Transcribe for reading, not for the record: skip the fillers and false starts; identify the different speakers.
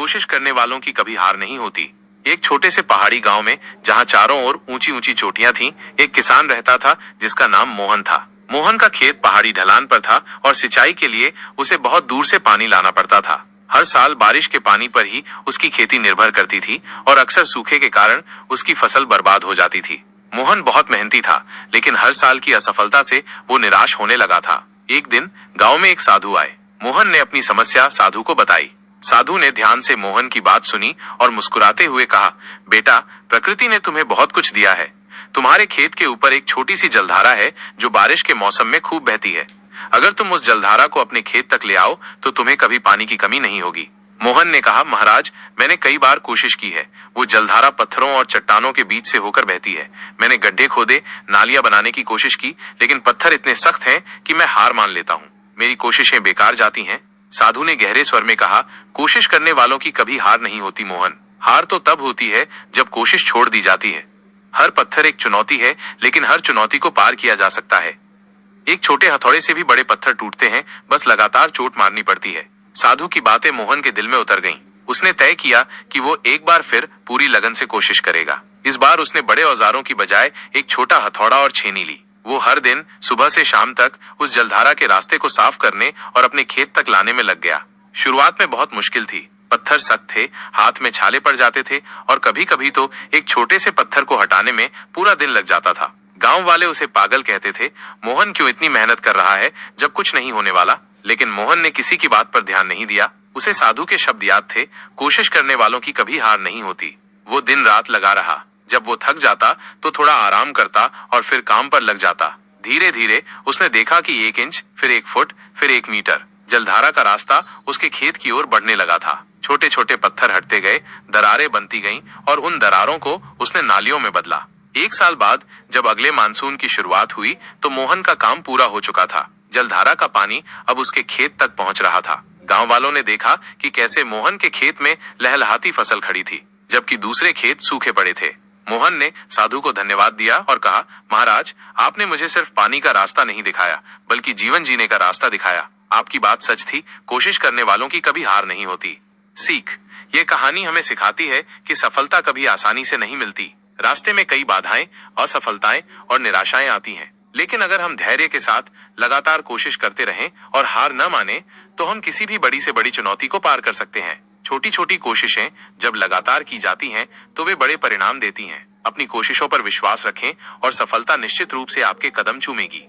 Speaker 1: कोशिश करने वालों की कभी हार नहीं होती। एक छोटे से पहाड़ी गांव में, जहां चारों ओर ऊंची ऊंची चोटियां थीं, एक किसान रहता था जिसका नाम मोहन था। मोहन का खेत पहाड़ी ढलान पर था और सिंचाई के लिए उसे बहुत दूर से पानी लाना पड़ता था। हर साल बारिश के पानी पर ही उसकी खेती निर्भर करती थी और अक्सर सूखे के कारण उसकी फसल बर्बाद हो जाती थी। मोहन बहुत मेहनती था, लेकिन हर साल की असफलता से वो निराश होने लगा था। एक दिन गांव में एक साधु आए। मोहन ने अपनी समस्या साधु को बताई। साधु ने ध्यान से मोहन की बात सुनी और मुस्कुराते हुए कहा, बेटा, प्रकृति ने तुम्हें बहुत कुछ दिया है। तुम्हारे खेत के ऊपर एक छोटी सी जलधारा है जो बारिश के मौसम में खूब बहती है। अगर तुम उस जलधारा को अपने खेत तक ले आओ तो तुम्हें कभी पानी की कमी नहीं होगी। मोहन ने कहा, महाराज, मैंने कई बार कोशिश की है। वो जलधारा पत्थरों और चट्टानों के बीच से होकर बहती है। मैंने गड्ढे खोदे, नालियां बनाने की कोशिश की, लेकिन पत्थर इतने सख्त हैं कि मैं हार मान लेता हूँ। मेरी कोशिशें बेकार जाती हैं। साधु ने गहरे स्वर में कहा, कोशिश करने वालों की कभी हार नहीं होती मोहन। हार तो तब होती है जब कोशिश छोड़ दी जाती है। हर पत्थर एक चुनौती है, लेकिन हर चुनौती को पार किया जा सकता है। एक छोटे हथौड़े से भी बड़े पत्थर टूटते हैं, बस लगातार चोट मारनी पड़ती है। साधु की बातें मोहन के दिल में उतर गईं। उसने तय किया कि वो एक बार फिर पूरी लगन से कोशिश करेगा। इस बार उसने बड़े औजारों की बजाय एक छोटा हथौड़ा और छेनी ली। वो हर दिन सुबह से शाम तक उस जलधारा के रास्ते को साफ करने और अपने खेत तक लाने में लग गया। शुरुआत में बहुत मुश्किल थी। पत्थर सख्त थे, हाथ में छाले पड़ जाते थे और कभी कभी तो एक छोटे से पत्थर को हटाने में पूरा दिन लग जाता था। गांव वाले उसे पागल कहते थे। मोहन क्यों इतनी मेहनत कर रहा है जब कुछ नहीं होने वाला? लेकिन मोहन ने किसी की बात पर ध्यान नहीं दिया। उसे साधु के शब्द याद थे, कोशिश करने वालों की कभी हार नहीं होती। वो दिन रात लगा रहा। जब वो थक जाता तो थोड़ा आराम करता और फिर काम पर लग जाता। धीरे धीरे उसने देखा कि 1 इंच, फिर 1 फुट, फिर 1 मीटर जलधारा का रास्ता उसके खेत की ओर बढ़ने लगा था। छोटे छोटे पत्थर हटते गए, दरारें बनती गईं और उन दरारों को उसने नालियों में बदला। 1 साल बाद जब अगले मानसून की शुरुआत हुई तो मोहन का काम पूरा हो चुका था। जलधारा का पानी अब उसके खेत तक पहुंच रहा था। गांव वालों ने देखा कि कैसे मोहन के खेत में लहलहाती फसल खड़ी थी, जबकि दूसरे खेत सूखे पड़े थे। मोहन ने साधु को धन्यवाद दिया और कहा, महाराज, आपने मुझे सिर्फ पानी का रास्ता नहीं दिखाया, बल्कि जीवन जीने का रास्ता दिखाया। आपकी बात सच थी, कोशिश करने वालों की कभी हार नहीं होती। सीख, ये कहानी हमें सिखाती है कि सफलता कभी आसानी से नहीं मिलती। रास्ते में कई बाधाएं, असफलताएं और निराशाएं आती हैं, लेकिन अगर हम धैर्य के साथ लगातार कोशिश करते रहें और हार न माने, तो हम किसी भी बड़ी से बड़ी चुनौती को पार कर सकते हैं। छोटी छोटी कोशिशें जब लगातार की जाती हैं, तो वे बड़े परिणाम देती हैं। अपनी कोशिशों पर विश्वास रखें और सफलता निश्चित रूप से आपके कदम चूमेगी।